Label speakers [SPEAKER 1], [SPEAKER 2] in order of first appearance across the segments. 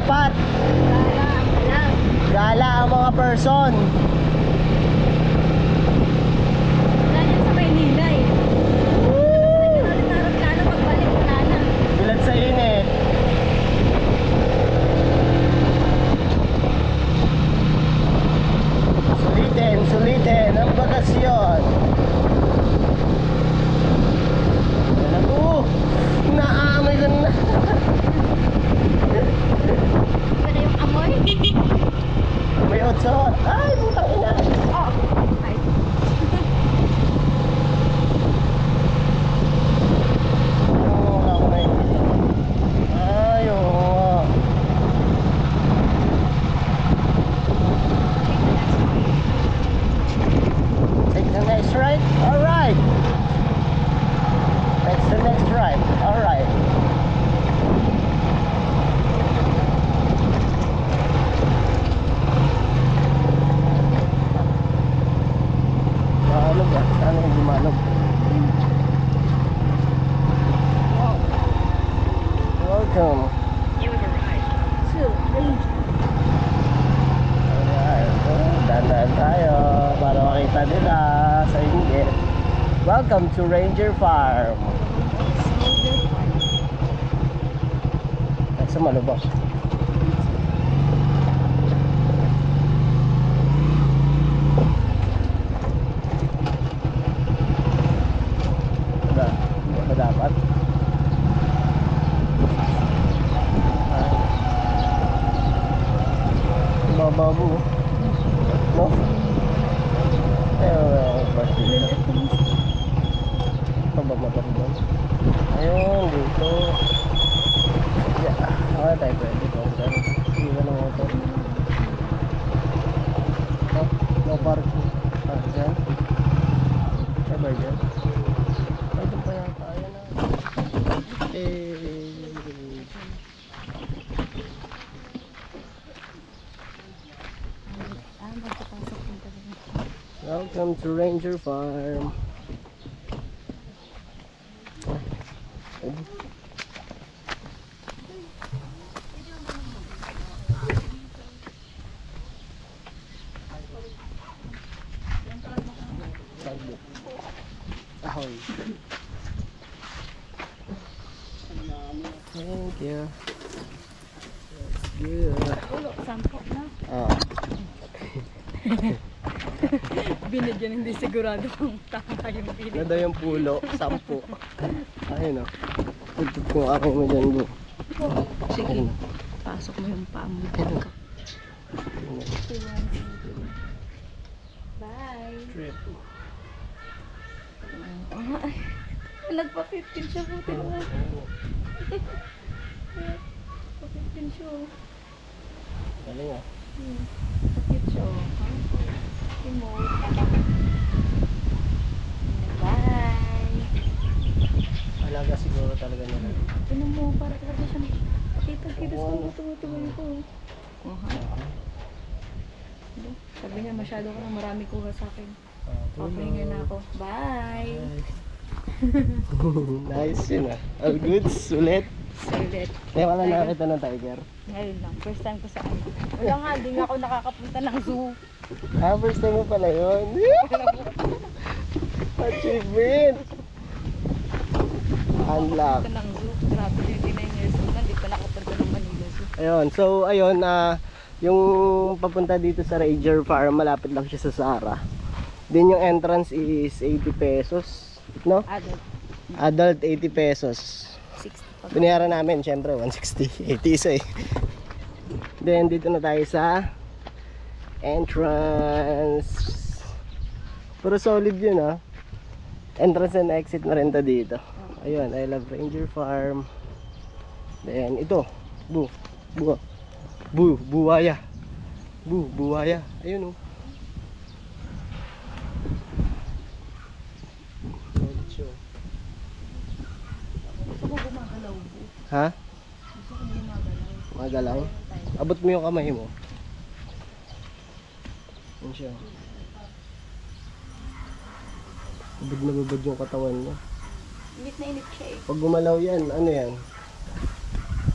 [SPEAKER 1] dapat. Gala ang mga person.
[SPEAKER 2] Wala yan sa Maynila eh. Harap-harap na pagbalik wala na.
[SPEAKER 1] Bilad sa init. Sulitin ang bakasyon. Yan ako. Naamoy ko na.
[SPEAKER 2] Iba na yung amoy.
[SPEAKER 1] May otsot. Ay, putang ina.
[SPEAKER 2] Oh, ay.
[SPEAKER 1] Wala ko na yun. Ay, oo. Take the next right. Alright. That's the next right. Alright. Mahalog ah. Saan yung gumalog? Welcome. Alright. Dandan tayo para makita nila sa inggit. Welcome to Ranger Farm. Ay, sa malubos. Wala dapat. Bababu. No? Ito ba matanda? Ayun, dito. Yeah. Okay tayo pwede ito. Iwan ng motor. No parking. Dyan. Ay ba dyan? Ay doon pa yata. Ayan na. Welcome to Ranger Farm. Ahoy. Thank you. That's good.
[SPEAKER 2] Ulo, sampo na.
[SPEAKER 1] Oh.
[SPEAKER 2] Binigyan hindi sigurado kung tama yung binigyan.
[SPEAKER 1] Ano daw yung pulo? 10. Ayun o. Tutut ko ako mo dyan bro.
[SPEAKER 2] Sige, pasok mo yung paa mo. Bye.
[SPEAKER 1] Trip.
[SPEAKER 2] Nagpa-15 siya, buti naman. Pa-15 siya.
[SPEAKER 1] Galing ah.
[SPEAKER 2] Cute siya. Emote. Bye.
[SPEAKER 1] Alaga siguro talaga nila.
[SPEAKER 2] Ano mo, para talaga siya. Kita-kita sa tumutuloy ko. Sabi niya, masyado ka na marami kuha sa akin. Okay nga na ako. Bye!
[SPEAKER 1] Nice yun ah. All good, sulit.
[SPEAKER 2] Sulit.
[SPEAKER 1] Kaya wala nakakita ng tiger.
[SPEAKER 2] Ngayon lang. First time ko sa ano. Wala nga, di nga ako nakakapunta ng zoo.
[SPEAKER 1] Ah, first time mo pala yun. Achievement! Unlock.
[SPEAKER 2] Punta ng zoo. Grabe, 29 years old na. Di pa nakapunta ng Manila Zoo.
[SPEAKER 1] Ayun, so ayun, yung papunta dito sa Ranger Farm, malapit lang siya sa Sara. Then yung entrance is 80 pesos, no?
[SPEAKER 2] Adult.
[SPEAKER 1] Adult 80 pesos.
[SPEAKER 2] 60 pa.
[SPEAKER 1] Binayaran namin, syempre 160, 80 isa eh. Then dito na tayo sa entrance. Pero solid yun ah. Entrance and exit na rin to dito. Ayun, I love Ranger Farm. Then ito, buwaya. Buwaya. Ayun oh.
[SPEAKER 2] Gusto ko gumagalaw.
[SPEAKER 1] Ha?
[SPEAKER 2] Gusto ko gumagalaw.
[SPEAKER 1] Magalaw? Abot mo yung kamay mo. Yan siya. Ubod na ubod yung katawan niya.
[SPEAKER 2] Init na init siya eh.
[SPEAKER 1] Pag gumalaw yan, ano yan?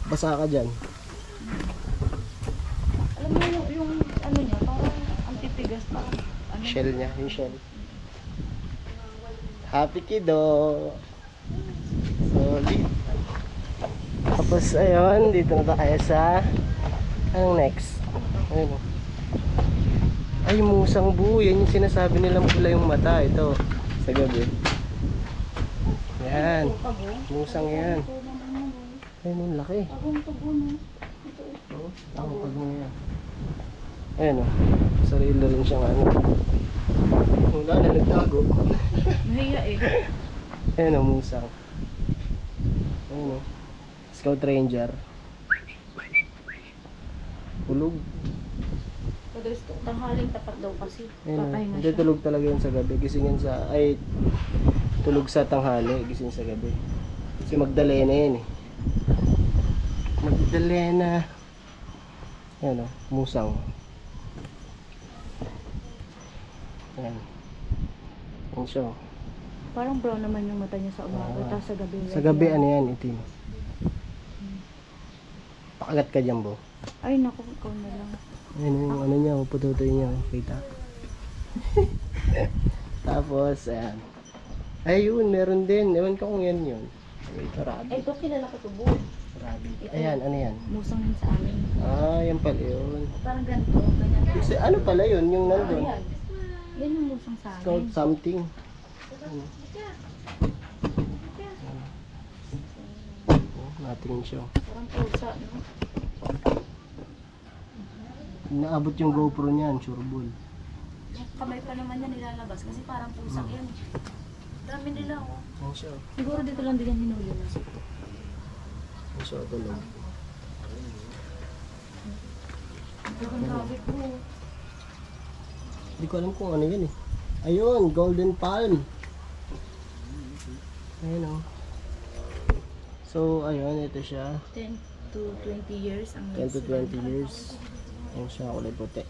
[SPEAKER 1] Basa ka dyan.
[SPEAKER 2] Alam mo yung ano niya, parang ang titigas, parang ano.
[SPEAKER 1] Shell niya, yung shell. Happy kiddo. Solid. Tapos ayun, dito na tayo sa anong next? Ayun oh. Ay, musang bu. Yan yung sinasabi nilang pula yung mata. Ito, sa gabi. Yan. Musang yan. Ayun, ang laki. Oh, ang pagmo yan. Ayun oh. Sarili rin siyang ano. Wala na, nagtago.
[SPEAKER 2] Mahiya eh.
[SPEAKER 1] Ayun oh, musang. Ayun oh. Scout Ranger. Tulog.
[SPEAKER 2] Padalas tanghaling tapat daw kasi.
[SPEAKER 1] Ayun,
[SPEAKER 2] Papahinga
[SPEAKER 1] hindi
[SPEAKER 2] siya.
[SPEAKER 1] tulog talaga yun sa gabi. Gising yun sa, ay, tulog sa tanghali, gising sa gabi. Si Magdalena yun eh. Magdalena. Ayan o, musang. Ayan. Ayan siya o.
[SPEAKER 2] Parang brown naman yung mata niya sa umaga, tapos sa gabi.
[SPEAKER 1] Sa gabi ano yan, itim. Pakagat ka dyan, bo.
[SPEAKER 2] Ay naku, ikaw na lang.
[SPEAKER 1] Ayan yung ano niya, pututoy niya, kita. Tapos, ayan. Ayun, meron din. Ewan ko kung yan yun. Ito, rabbit.
[SPEAKER 2] Ito kilala ko to, Bu.
[SPEAKER 1] Rabbit. Ayan, ano yan?
[SPEAKER 2] Musang yun sa amin.
[SPEAKER 1] Ah, yan pala yun.
[SPEAKER 2] Parang ganito, ganyan.
[SPEAKER 1] Kasi ano pala yun, yung nandun?
[SPEAKER 2] Ayan. Yan yung musang sa
[SPEAKER 1] Scout
[SPEAKER 2] amin.
[SPEAKER 1] something. Ano? Oh, natingin siya.
[SPEAKER 2] Parang pusa, no?
[SPEAKER 1] Naabot yung GoPro niyan, sureball.
[SPEAKER 2] Yung kamay pa naman yan nilalabas kasi parang pusak yan. Dami nila, oh.
[SPEAKER 1] Ayan siya.
[SPEAKER 2] Siguro dito lang din yan hinuli na.
[SPEAKER 1] Ayan siya, tulog.
[SPEAKER 2] Ang rabbit, Bu.
[SPEAKER 1] Hindi ko alam kung ano yan eh. Ayun, golden palm. Ayun o. So, ayun, ito siya.
[SPEAKER 2] 10 to 20 years ang
[SPEAKER 1] 10 to 20
[SPEAKER 2] lifespan.
[SPEAKER 1] years. Ayun siya, kulay puti.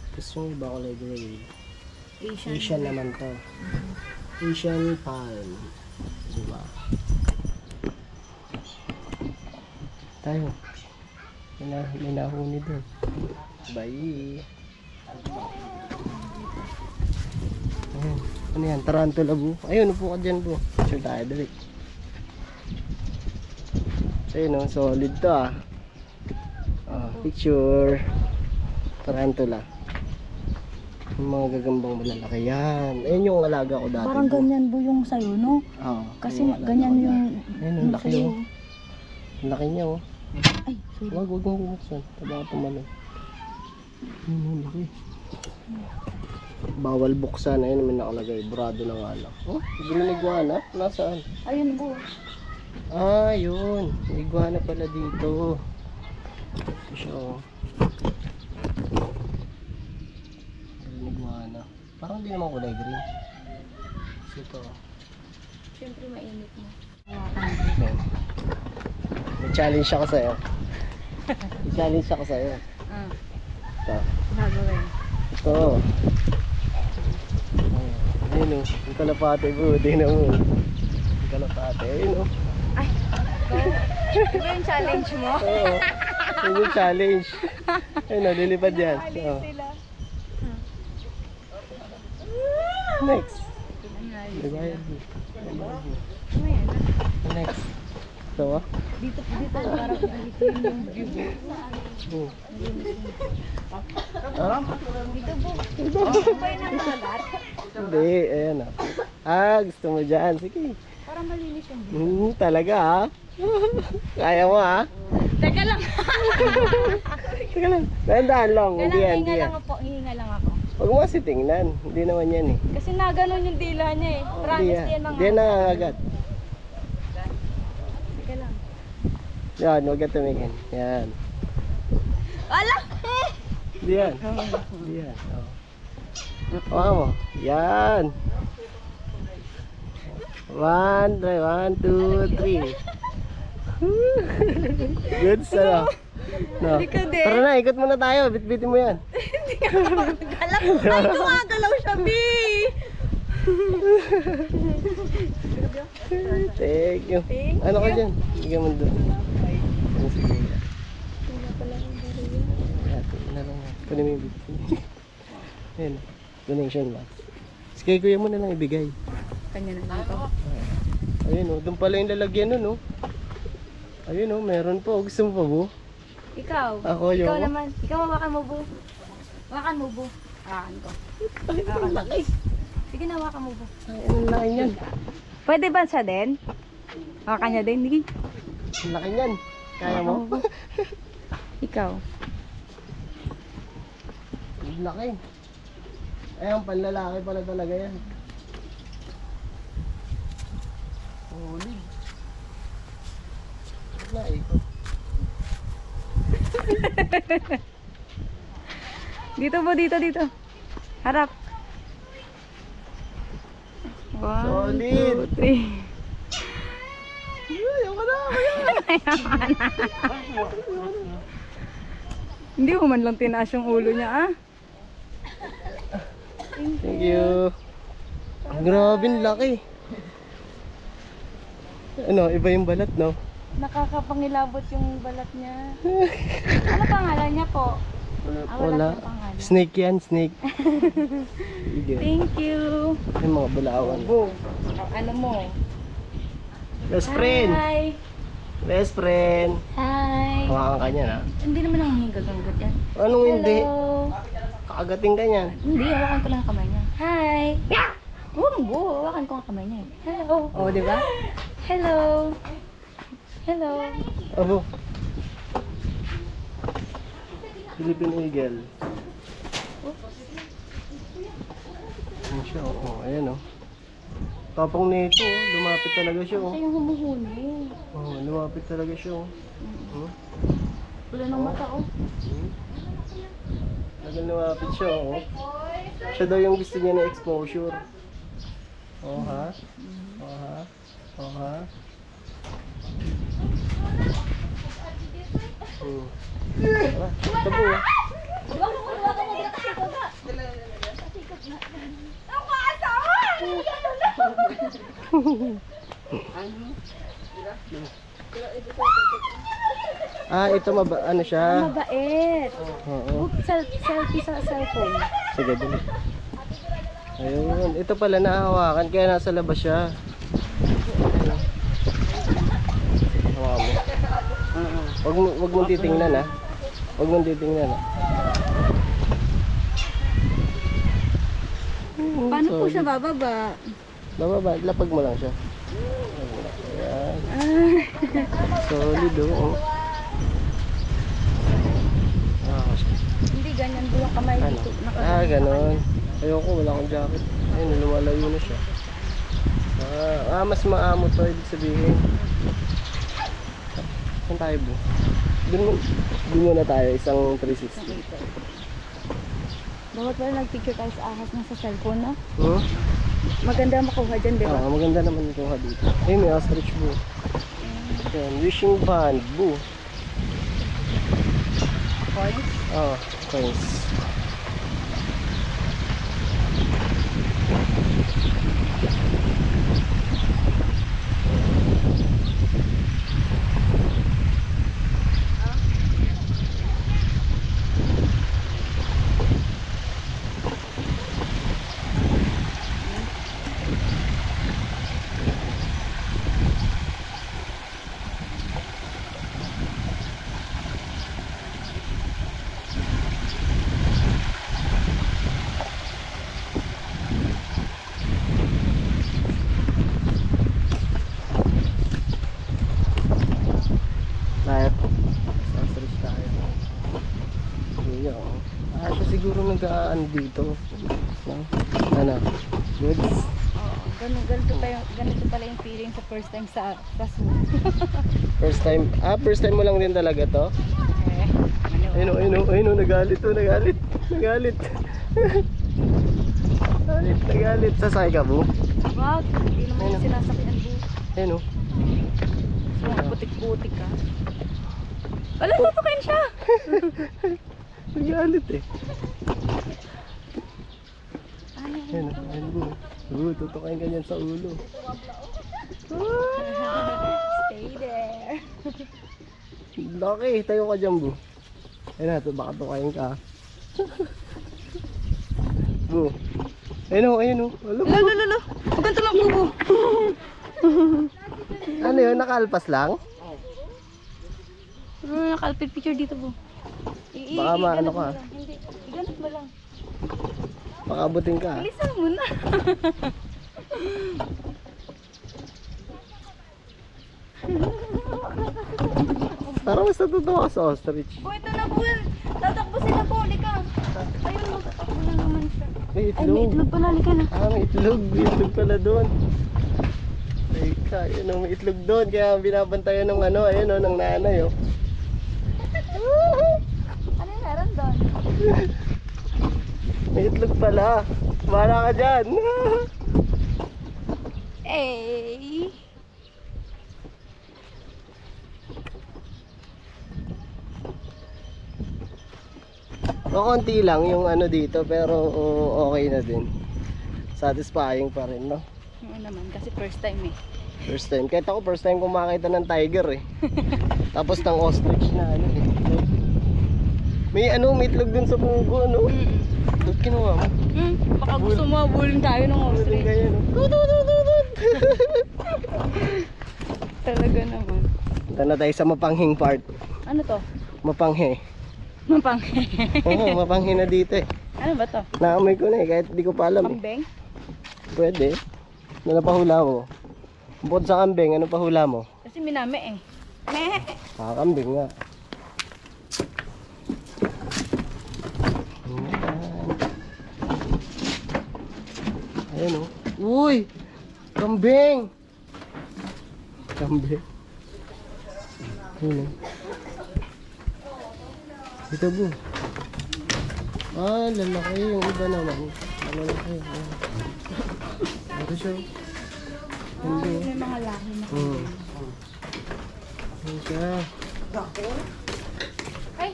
[SPEAKER 1] Tapos yung iba kulay gray. Asian naman to. Asian palm. Diba? Tayo. May nahuni dun. Bye. Ayan. Ano yan? Tarantula, Bu. Ayun, upo ka dyan, Bu. Sure tayo, dali. So, yun, oh, solid to, ah. Picture. Tarantula. Yung mga gagambang malalaki. Yan. Ayun yung alaga ko dati.
[SPEAKER 2] Parang
[SPEAKER 1] Bu.
[SPEAKER 2] ganyan, Bu, yung sayo, no?
[SPEAKER 1] Oo.
[SPEAKER 2] Kasi
[SPEAKER 1] yung alaga
[SPEAKER 2] ganyan
[SPEAKER 1] ko
[SPEAKER 2] yung...
[SPEAKER 1] dati. Ayun, ang laki,
[SPEAKER 2] sayo.
[SPEAKER 1] oh. Ang laki niya, oh.
[SPEAKER 2] Ay, sorry.
[SPEAKER 1] Wag mong bubuksan. Taba ka tumalon. Ayun, ang laki. Bawal buksan. Ayun, may nakalagay. Burado na nga lang. Oh, bigla ng iguana. Nasaan?
[SPEAKER 2] Ayun, Bu.
[SPEAKER 1] Ah, yun. May iguana pala dito. Ito siya, oh. May iguana. Parang hindi naman kulay green. So, ito, oh.
[SPEAKER 2] Siyempre mainit mo.
[SPEAKER 1] Ayan. May challenge ako sa'yo. May challenge ako sa'yo.
[SPEAKER 2] Ah,
[SPEAKER 1] Ito.
[SPEAKER 2] gagawin.
[SPEAKER 1] Ito. Ayun, oh. Yung kalapate, bro. Tingnan mo. Yung kalapate. Ayun, oh.
[SPEAKER 2] Ay, ito yung challenge mo?
[SPEAKER 1] Oo. Yun yung challenge. Ayun, oh. Lilipad yan. Oo. Next. Lagay. Next. Ito, ah.
[SPEAKER 2] Dito, parang dito yung view.
[SPEAKER 1] Oh. Ah?
[SPEAKER 2] Dito, Bu. Ba yung nakalat?
[SPEAKER 1] Hindi. Ayan, ah. Ah, gusto mo dyan. Sige.
[SPEAKER 2] Parang malinis yung view.
[SPEAKER 1] Talaga, ah. Kaya mo, ah.
[SPEAKER 2] Teka lang.
[SPEAKER 1] Teka lang. Dahan-dahan lang. Hindi yan, hindi yan.
[SPEAKER 2] Hihinga lang ako.
[SPEAKER 1] Huwag mo kasi tingnan. Hindi naman yan, eh.
[SPEAKER 2] Kasi naganon yung dila niya eh. Promise yan mga.
[SPEAKER 1] Hindi yan nangangagat.
[SPEAKER 2] Teka lang.
[SPEAKER 1] Yan, huwag ka tumingin. Yan.
[SPEAKER 2] Ala!
[SPEAKER 1] Hindi yan. Hindi yan. Oh, mo. Yan. 1, 2, 3. Good sa no.
[SPEAKER 2] Hindi ka din.
[SPEAKER 1] Tara na, ikot muna tayo. Bitbitin mo yan.
[SPEAKER 2] Hindi ka magagalang. Ay, gumagalaw siya, B!
[SPEAKER 1] Thank you.
[SPEAKER 2] Thank
[SPEAKER 1] Ano ka
[SPEAKER 2] you.
[SPEAKER 1] dyan? Bigyan mo doon. Ano si Kuya? Kunin mo yung bitcoin. Ayan, donation box. Sige, kuya mo na lang ibigay.
[SPEAKER 2] Kanya na lang ito.
[SPEAKER 1] Ayun o, doon pala yung lalagyan nun o. Ayun o, meron pa. Gusto mo pa, Bu?
[SPEAKER 2] Ikaw.
[SPEAKER 1] Ako,
[SPEAKER 2] Ikaw
[SPEAKER 1] ayoko.
[SPEAKER 2] naman. Ikaw hawakan mo, Bu. Hawakan mo, Bu. Hawakan ko. Hawakan mo. Sige na, hawakan mo, Bu.
[SPEAKER 1] Ang laki niyan.
[SPEAKER 2] Pwede ba siya din? Hawakan niya din, Niki.
[SPEAKER 1] Ang laki niyan. Kaya mo?
[SPEAKER 2] Hawakan Bu. Ikaw.
[SPEAKER 1] Ang laki. Ayun, panlalaki pala talaga yan. Holy. Naikot.
[SPEAKER 2] Dito po, dito. Harap. 1,
[SPEAKER 1] Solid.
[SPEAKER 2] 2, 3.
[SPEAKER 1] Ayaw ka na, kaya.
[SPEAKER 2] Hindi mo man lang tinaas yung ulo niya, ah.
[SPEAKER 1] Thank you. Grabe, ang laki. Ano, iba yung balat, no?
[SPEAKER 2] Nakakapangilabot yung balat niya. Ano pangalan niya po?
[SPEAKER 1] Wala. Snake yan, snake. Sige.
[SPEAKER 2] Thank you.
[SPEAKER 1] Yung mga bulawan.
[SPEAKER 2] Ano mo?
[SPEAKER 1] Best friend.
[SPEAKER 2] Hi.
[SPEAKER 1] Best friend.
[SPEAKER 2] Hi.
[SPEAKER 1] Hawakan ka niya, na.
[SPEAKER 2] Hindi naman ang hingaganggat yan.
[SPEAKER 1] Anong hindi?
[SPEAKER 2] Hello.
[SPEAKER 1] Kakagating ka niyan.
[SPEAKER 2] Hindi, hawakan ko lang ang kamay niya. Hi. Huwag mo, hawakan ko ang kamay niya. Hello. Oh, di ba? Hello. Hello.
[SPEAKER 1] Abo. Philippine Eagle. Ayan siya, oh. Ayan, oh. Tapang nito, oh. Lumapit talaga siya, oh.
[SPEAKER 2] Siya yung humuhuni.
[SPEAKER 1] Oh, lumapit talaga siya, oh. Hmm?
[SPEAKER 2] Wala nang mata, oh.
[SPEAKER 1] Talagang lumapit siya, oh. Siya daw yung gusto niya na exposure. Oh, ha? Oh, ha? Oh, ha? Tara, tabo, ah. Ah, ito ano siya?
[SPEAKER 2] Mabait.
[SPEAKER 1] Oo.
[SPEAKER 2] Selfie sa cellphone.
[SPEAKER 1] Sige, dali. Ayun, ito pala nahawakan kaya nasa labas siya. Hawakan mo. Wag mo titingnan, ha. Wag mo titingnan, ha.
[SPEAKER 2] Paano po siya bababa?
[SPEAKER 1] Bababa, lapag mo lang siya. Ayan. Solid, oh.
[SPEAKER 2] Hindi ganyan po yung kamay
[SPEAKER 1] Ano?
[SPEAKER 2] dito.
[SPEAKER 1] Ganon. Ayoko, wala akong jacket. Ayun, lumalayo na siya. Mas maamo to, ibig sabihin. Saan tayo, Bu? Dun muna tayo, isang 360.
[SPEAKER 2] Bawat pala nagpicture tayo sa ahas ng sa cellphone, no?
[SPEAKER 1] Hmm?
[SPEAKER 2] Maganda makuha dyan, di ba?
[SPEAKER 1] Maganda naman ito ha dito. Ay, may ostrich, Bu. Ayan, wishing band, Bu.
[SPEAKER 2] Coins?
[SPEAKER 1] Coins. Siya siguro nag-aan dito. No? Ano? Goods?
[SPEAKER 2] Oo, ganito pala yung feeling sa first time sa zoo.
[SPEAKER 1] First time mo lang din talaga to? Ayun, nagalit to, nagalit. Nagalit. Sasakay ka, Bu?
[SPEAKER 2] Wag, hindi naman yung sinasakyan po.
[SPEAKER 1] Ayun, oh.
[SPEAKER 2] So, putik-putik ka. Wala, tutukin siya!
[SPEAKER 1] Nagalit eh. Ayun, Bu. Tutukain ka niyan sa ulo.
[SPEAKER 2] Stay there.
[SPEAKER 1] Laki, tayo ka dyan, Bu. Ayun na, baka tukain ka. Bu. Ayun o, ayun o. Alam mo.
[SPEAKER 2] Lalo. Huwag kang tumakbo.
[SPEAKER 1] Ano yun, nakaalpas lang?
[SPEAKER 2] Nakalpit picture dito po.
[SPEAKER 1] Baka maano ka.
[SPEAKER 2] Hindi, iganap mo lang.
[SPEAKER 1] Pakabutin ka.
[SPEAKER 2] Bilisan mo na.
[SPEAKER 1] Parang mas natutuwa ka sa ostrich.
[SPEAKER 2] Po, ito na po. Tatakbo sila po. Lika. Ayun, magtatakbo na naman siya.
[SPEAKER 1] May
[SPEAKER 2] Ay, may
[SPEAKER 1] itlog.
[SPEAKER 2] itlog pala. Lika na.
[SPEAKER 1] Ah, may itlog. May itlog pala doon. Teka, yun o, may itlog doon. Kaya binabantayan ng ano, ayun o, ng nanay o.
[SPEAKER 2] Ano yung meron doon?
[SPEAKER 1] May itlog pala. Bahala ka dyan.
[SPEAKER 2] Eh.
[SPEAKER 1] O, konti lang yung ano dito, pero okay na din. Satisfying pa rin, no?
[SPEAKER 2] Oo naman, kasi first time eh.
[SPEAKER 1] First time. Kahit ako, first time ko makita ng tiger eh. Tapos ng ostrich na ano eh. May ano, may itlog dun sa pugo, no? Ba't kinuha mo?
[SPEAKER 2] Baka gusto mo abulin tayo ng
[SPEAKER 1] Pwede
[SPEAKER 2] ostrich.
[SPEAKER 1] kayo, no? Tututututut!
[SPEAKER 2] Talaga naman.
[SPEAKER 1] Punta na tayo sa mapanghing part.
[SPEAKER 2] Ano to?
[SPEAKER 1] Mapanghe.
[SPEAKER 2] Mapang.
[SPEAKER 1] Oo, mapanghe na dito eh.
[SPEAKER 2] Ano ba to?
[SPEAKER 1] Naamoy ko na eh, kahit di ko pa alam eh.
[SPEAKER 2] Kambeng?
[SPEAKER 1] Pwede. Ano pa hula mo? Bukod sa kambing, ano pa hula mo?
[SPEAKER 2] Kasi minami eh. Meh!
[SPEAKER 1] Ah, kambing nga. Ayan o. Uy! Kambing! Kambing. Ayan o. Ito po. Ah, lalaki. Yung iba naman. Lalaki. Ito siya. Hindi.
[SPEAKER 2] May mga laki na.
[SPEAKER 1] Ayan siya.
[SPEAKER 2] Ay!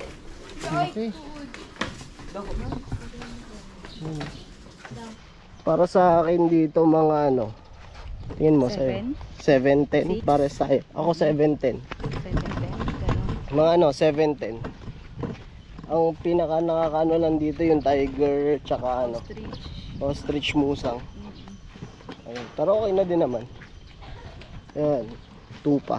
[SPEAKER 1] Laki. Ayan. Para sa akin dito mga ano. Tingin mo sa'yo. 7-10 para sa'yo. Ako 7-10.
[SPEAKER 2] 7-10.
[SPEAKER 1] Mga ano, 7-10. Ang pinaka nakakaano lang dito yung tiger tsaka ano, ostrich musang. Ayun. Pero okay na din naman. Ayan, tupa.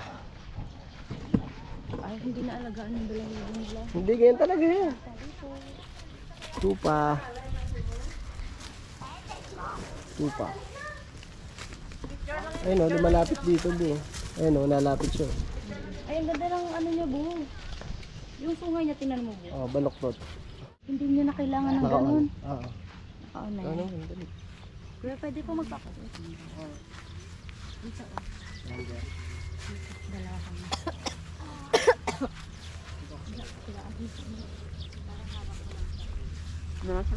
[SPEAKER 2] Ay, hindi na alagaan ng balahibong nila.
[SPEAKER 1] Hindi ganyan talaga yan. Tupa. Tupa. Ayun o, lumalapit dito bu. Ayun o, nalapit siya.
[SPEAKER 2] Ay, ang ganda ng ano niya, bu. Yung sungay niya, tinan mo, bu.
[SPEAKER 1] Oh, baloktot.
[SPEAKER 2] Hindi niya na kailangan ng
[SPEAKER 1] Naka-on.
[SPEAKER 2] ganun.
[SPEAKER 1] Oo.
[SPEAKER 2] Naka-on na
[SPEAKER 1] Ano,
[SPEAKER 2] yan.
[SPEAKER 1] dali.
[SPEAKER 2] Kuya, pwede po magpapakot. Dito, oh. Dalawa kami. Nasa?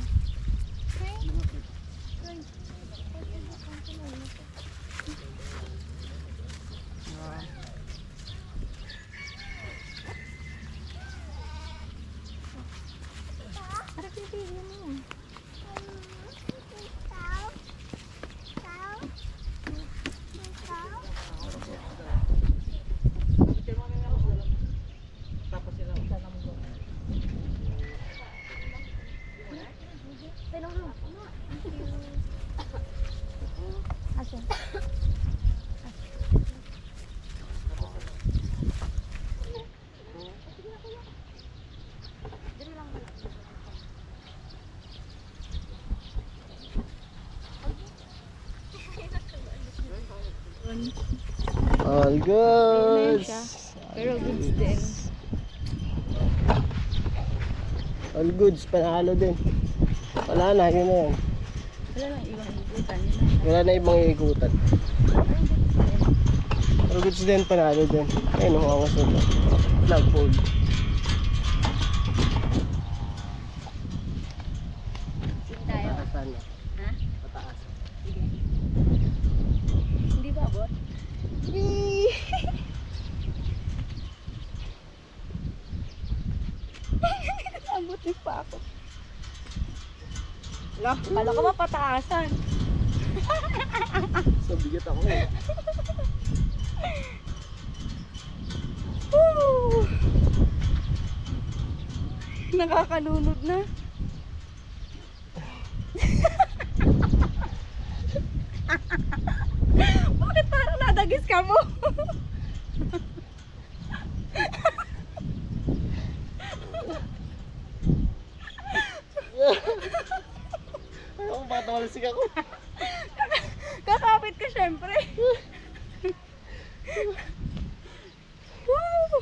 [SPEAKER 1] All goods.
[SPEAKER 2] Pero goods din.
[SPEAKER 1] All goods, panalo din. Wala na, yun na yan.
[SPEAKER 2] Wala lang ibang ikutan.
[SPEAKER 1] Wala na ibang ikutan. All goods din, panalo din. Ayun, umangas nito. Flagpole.
[SPEAKER 2] Sige tayo.
[SPEAKER 1] Pataasan na.
[SPEAKER 2] Ha?
[SPEAKER 1] Pataas.
[SPEAKER 2] Sige. Hindi ba abot? Abot yung pa ako. Kala ko mapataasan.
[SPEAKER 1] So, bigat ako eh.
[SPEAKER 2] Woo! Nakakalunod na. Nagis ka mo.
[SPEAKER 1] Ako baka tawalasig ako.
[SPEAKER 2] Kakapit ka syempre. Woo!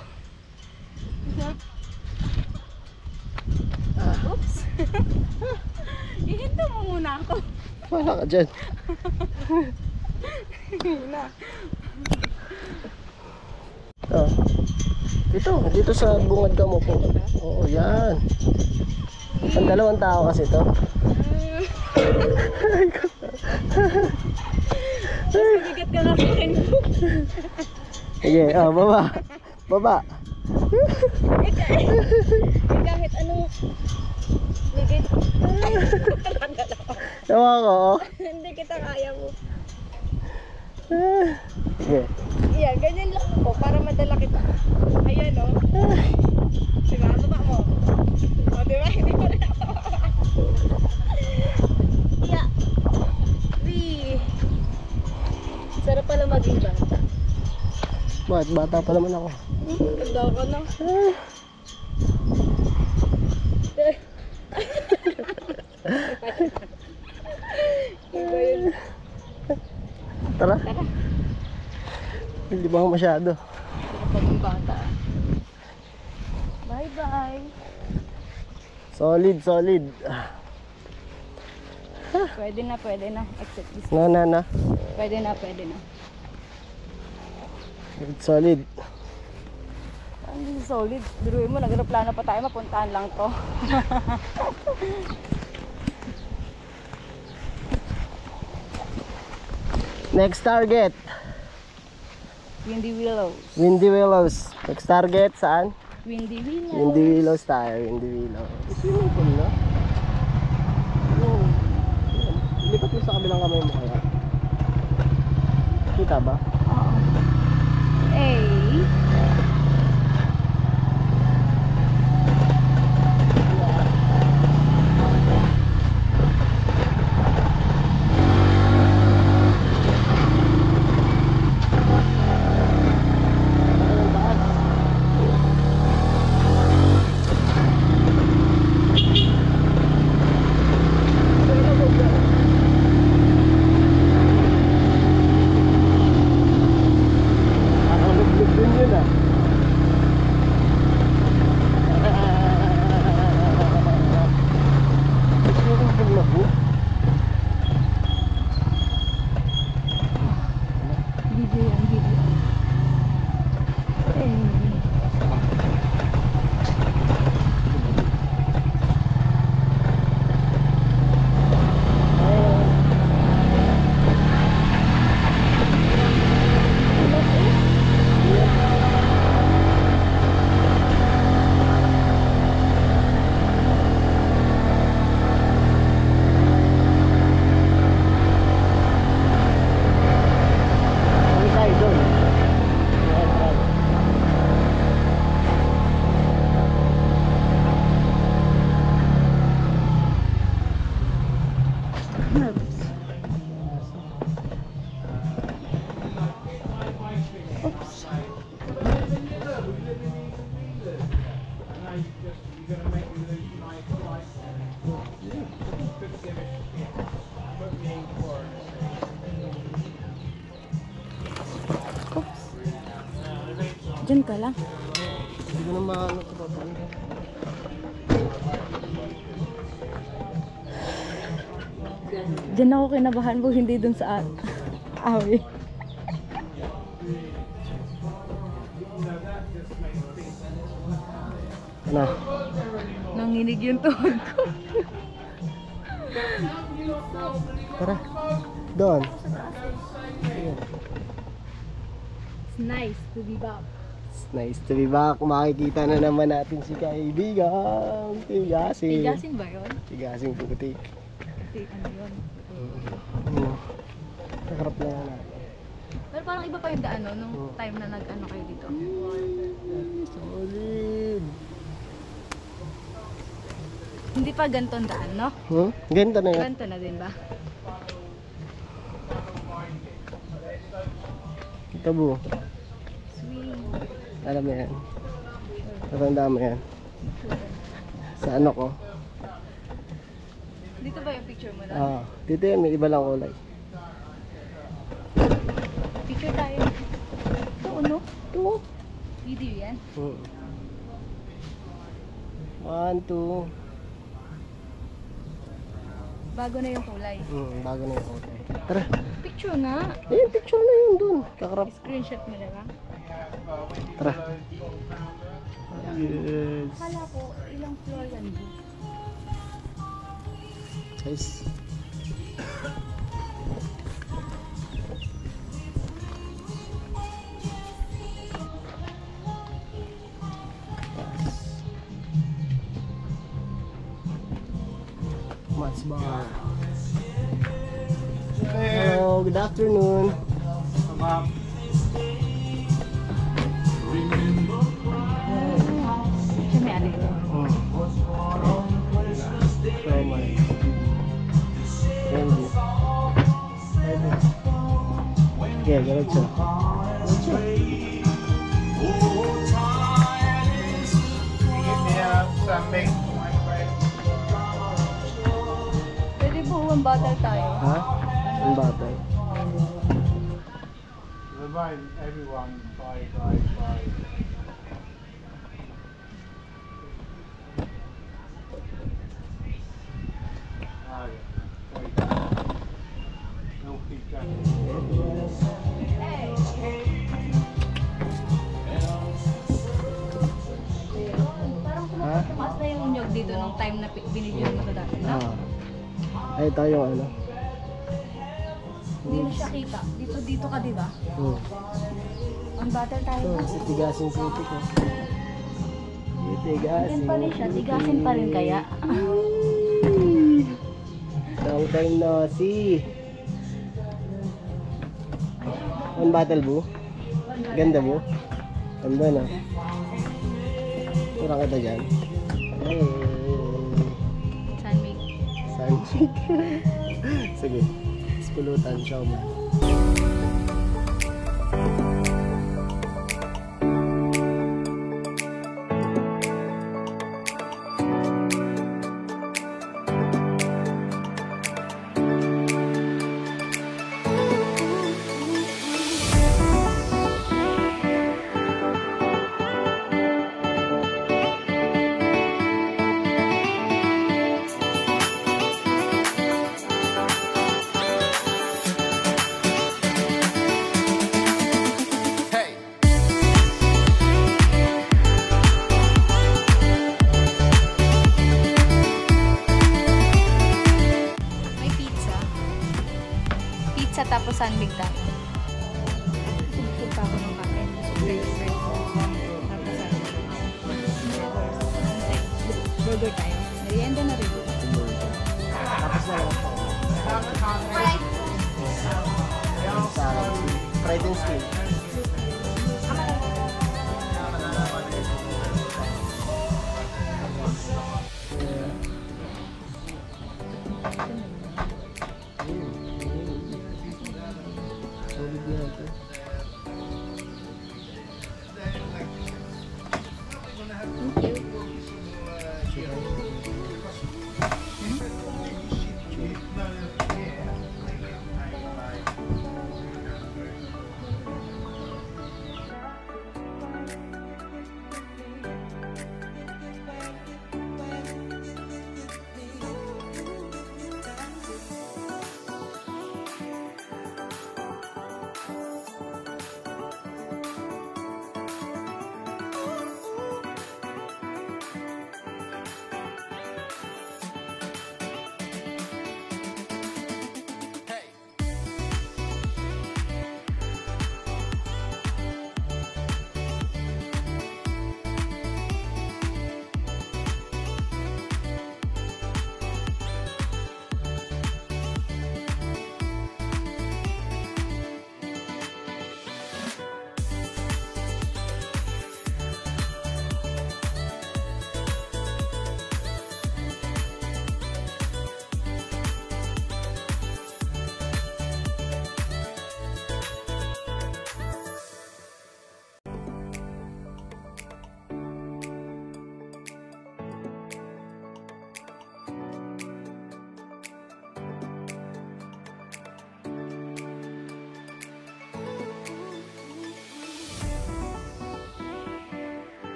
[SPEAKER 2] Oops. Ihinto mo muna ako.
[SPEAKER 1] Wala ka dyan.
[SPEAKER 2] Hina.
[SPEAKER 1] Dito sa bungad ka mo po. Oo, yan. Ang dalawang tao kasi to.
[SPEAKER 2] Bigat ka na rin.
[SPEAKER 1] Sige, baba. Baba.
[SPEAKER 2] Kahit anong ligid.
[SPEAKER 1] Tawa ko.
[SPEAKER 2] Hindi kita kaya mo.
[SPEAKER 1] Sige.
[SPEAKER 2] Iya, ganyan lang po para madala kita. Ayan o. Diba? Baba mo. O diba? Hindi mo rin ako. Iya. Sarap pala maging bata.
[SPEAKER 1] Bakit? Bata pa naman ako.
[SPEAKER 2] Tanda ka na. Iba yun.
[SPEAKER 1] Tara.
[SPEAKER 2] Tara.
[SPEAKER 1] Hindi ba ako masyado?
[SPEAKER 2] Maging bata. Bye bye.
[SPEAKER 1] Solid, solid.
[SPEAKER 2] Pwede na, pwede na. Exit this.
[SPEAKER 1] Na.
[SPEAKER 2] Pwede na, pwede na.
[SPEAKER 1] Solid.
[SPEAKER 2] Ang solid. Duruin mo, nag-aeroplano pa tayo. Mapuntahan lang to.
[SPEAKER 1] Next target.
[SPEAKER 2] Windy Willows.
[SPEAKER 1] Windy Willows. Next target saan?
[SPEAKER 2] Windy Willows.
[SPEAKER 1] Windy Willows tayo. Windy Willows. Swimming pool na? Lipat mo sa kabilang kamay mo kaya. Kita ba?
[SPEAKER 2] Oo. Eh. Video yan, video. Eh.
[SPEAKER 1] Kami tayo doon.
[SPEAKER 2] Oops. Diyan ka lang.
[SPEAKER 1] Hindi ko na maano ito pa.
[SPEAKER 2] Diyan ako kinabahan mo, hindi dun sa awi.
[SPEAKER 1] Ano?
[SPEAKER 2] Nanginig yung tuhod ko.
[SPEAKER 1] Tara. Doon.
[SPEAKER 2] It's nice to be back.
[SPEAKER 1] It's nice to be back. Makikita na naman natin si kaibigan. Tigasing.
[SPEAKER 2] Tigasin ba yun?
[SPEAKER 1] Tigasing putik.
[SPEAKER 2] Ano yun?
[SPEAKER 1] Nakarap na yan natin.
[SPEAKER 2] Pero parang iba pa yung daan, no? Nung time na nag-ano kayo dito.
[SPEAKER 1] Solid.
[SPEAKER 2] Hindi pa ganito ang daan, no?
[SPEAKER 1] Ganito na yan.
[SPEAKER 2] Ganito na din ba?
[SPEAKER 1] Tabu.
[SPEAKER 2] Swing.
[SPEAKER 1] Alam mo yan. Natanda mo yan. Sa ano ko?
[SPEAKER 2] Dito ba yung picture mo lang?
[SPEAKER 1] Dito yan, may iba lang kulay.
[SPEAKER 2] Picture tayo. Ito, ano?
[SPEAKER 1] Ito.
[SPEAKER 2] Video yan?
[SPEAKER 1] 1, 2.
[SPEAKER 2] Bago na yung kulay.
[SPEAKER 1] Bago na yung kulay. Tara.
[SPEAKER 2] Picture nga.
[SPEAKER 1] Ayun, picture na yun dun. Kakarap.
[SPEAKER 2] Screenshot mo na lang.
[SPEAKER 1] Tara. Yes.
[SPEAKER 2] Kala ko, ilang floor yan po?
[SPEAKER 1] Guys. Mats Bar. Hello, good afternoon.
[SPEAKER 2] Siya may ano ito.
[SPEAKER 1] So much. Thank you. Okay, diretso.
[SPEAKER 2] Pwede buuan battle tayo.
[SPEAKER 1] Ha? Ang batay.
[SPEAKER 3] Remind everyone, bye. No pizza.
[SPEAKER 2] Parang
[SPEAKER 1] Ha?
[SPEAKER 2] tumaas na yung nyog dito nung time na binidyo mo ito dati, no?
[SPEAKER 1] Ay, tayo ano.
[SPEAKER 2] Hindi na siya kita. Dito ka, di ba? On battle tayo.
[SPEAKER 1] Ito, si Tigasin City ko. Tigasin.
[SPEAKER 2] Yan pa rin siya. Tigasin pa rin kaya.
[SPEAKER 1] Long time no see. On battle bu? Ganda bu? Ganda na. Kurang kita dyan. Hey.
[SPEAKER 2] Sanmig.
[SPEAKER 1] Sanchik. Sige. Pulutan, show mo.
[SPEAKER 2] May pizza. Pizza tapos sanmig tayo. Sugsug pa ako ng kanin. French fries. Tapos sanmig. Burger tayo. Merienda na rin.
[SPEAKER 1] Tapos na lang.
[SPEAKER 2] Fried.
[SPEAKER 1] Fried and steam. Solid na ito.
[SPEAKER 2] Thank you.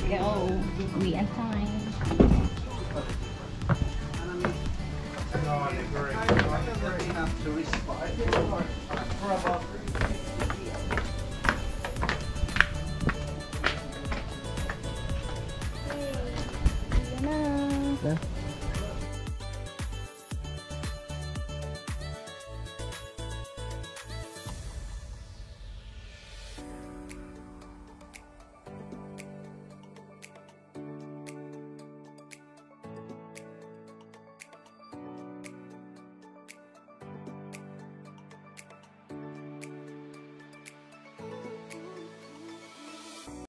[SPEAKER 2] go. We on time.
[SPEAKER 3] No, I agree.
[SPEAKER 2] Ayan na.
[SPEAKER 1] Na?